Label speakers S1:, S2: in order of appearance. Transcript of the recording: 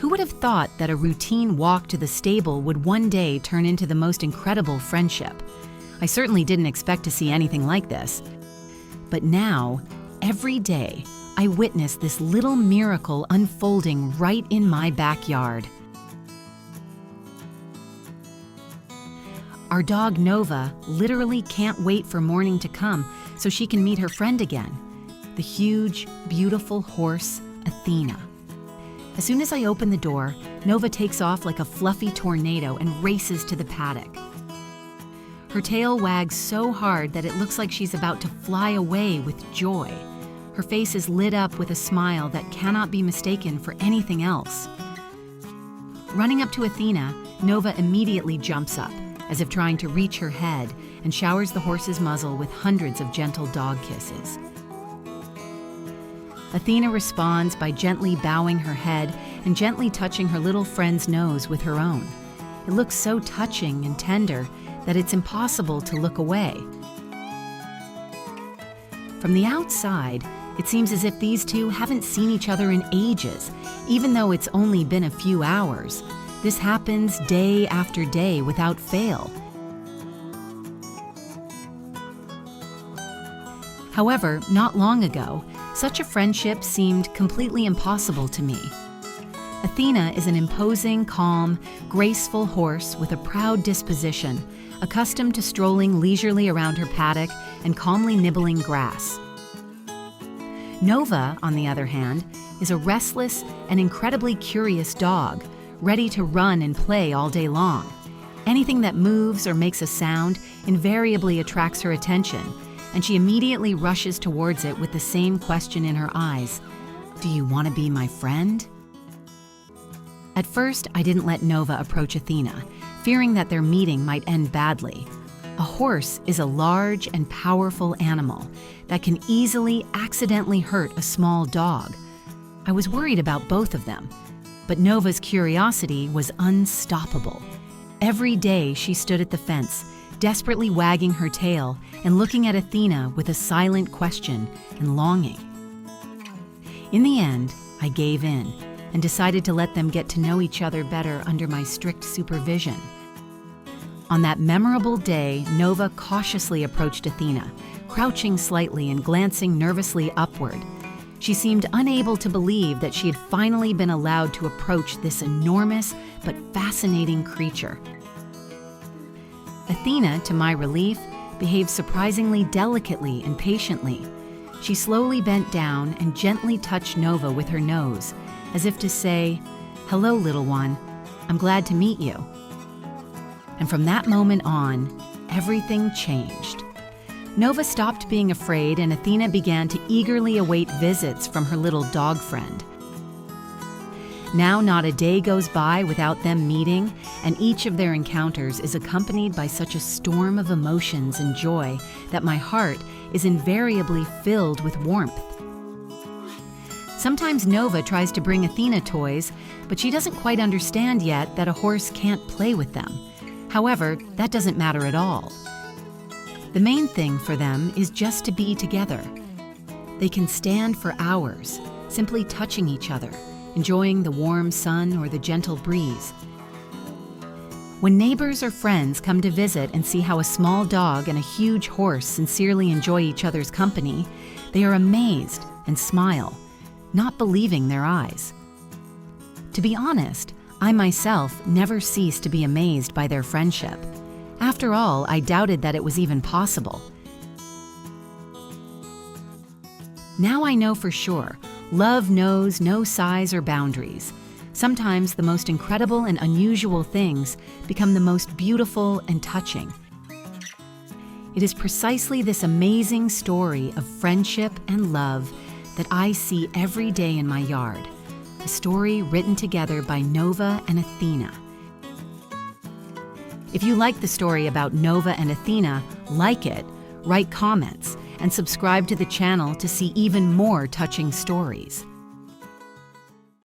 S1: Who would have thought that a routine walk to the stable would one day turn into the most incredible friendship? I certainly didn't expect to see anything like this. But now, every day, I witness this little miracle unfolding right in my backyard. Our dog Nova literally can't wait for morning to come so she can meet her friend again, the huge, beautiful horse, Athena. As soon as I open the door, Nova takes off like a fluffy tornado and races to the paddock. Her tail wags so hard that it looks like she's about to fly away with joy. Her face is lit up with a smile that cannot be mistaken for anything else. Running up to Athena, Nova immediately jumps up, as if trying to reach her head, and showers the horse's muzzle with hundreds of gentle dog kisses. Athena responds by gently bowing her head and gently touching her little friend's nose with her own. It looks so touching and tender that it's impossible to look away. From the outside, it seems as if these two haven't seen each other in ages, even though it's only been a few hours. This happens day after day without fail. However, not long ago, such a friendship seemed completely impossible to me. Athena is an imposing, calm, graceful horse with a proud disposition, accustomed to strolling leisurely around her paddock and calmly nibbling grass. Nova, on the other hand, is a restless and incredibly curious dog, ready to run and play all day long. Anything that moves or makes a sound invariably attracts her attention, and she immediately rushes towards it with the same question in her eyes: "Do you want to be my friend?" At first, I didn't let Nova approach Athena, fearing that their meeting might end badly. A horse is a large and powerful animal that can easily accidentally hurt a small dog. I was worried about both of them, but Nova's curiosity was unstoppable. Every day she stood at the fence, desperately wagging her tail and looking at Athena with a silent question and longing. In the end, I gave in and decided to let them get to know each other better under my strict supervision. On that memorable day, Nova cautiously approached Athena, crouching slightly and glancing nervously upward. She seemed unable to believe that she had finally been allowed to approach this enormous but fascinating creature. Athena, to my relief, behaved surprisingly delicately and patiently. She slowly bent down and gently touched Nova with her nose, as if to say, "Hello, little one. I'm glad to meet you." And from that moment on, everything changed. Nova stopped being afraid, and Athena began to eagerly await visits from her little dog friend. Now not a day goes by without them meeting, and each of their encounters is accompanied by such a storm of emotions and joy that my heart is invariably filled with warmth. Sometimes Nova tries to bring Athena toys, but she doesn't quite understand yet that a horse can't play with them. However, that doesn't matter at all. The main thing for them is just to be together. They can stand for hours, simply touching each other, enjoying the warm sun or the gentle breeze. When neighbors or friends come to visit and see how a small dog and a huge horse sincerely enjoy each other's company, they are amazed and smile, not believing their eyes. To be honest, I myself never ceased to be amazed by their friendship. After all, I doubted that it was even possible. Now I know for sure, love knows no size or boundaries. Sometimes the most incredible and unusual things become the most beautiful and touching. It is precisely this amazing story of friendship and love that I see every day in my yard, a story written together by Nova and Athena. If you like the story about Nova and Athena, like it, write comments, and subscribe to the channel to see even more touching stories.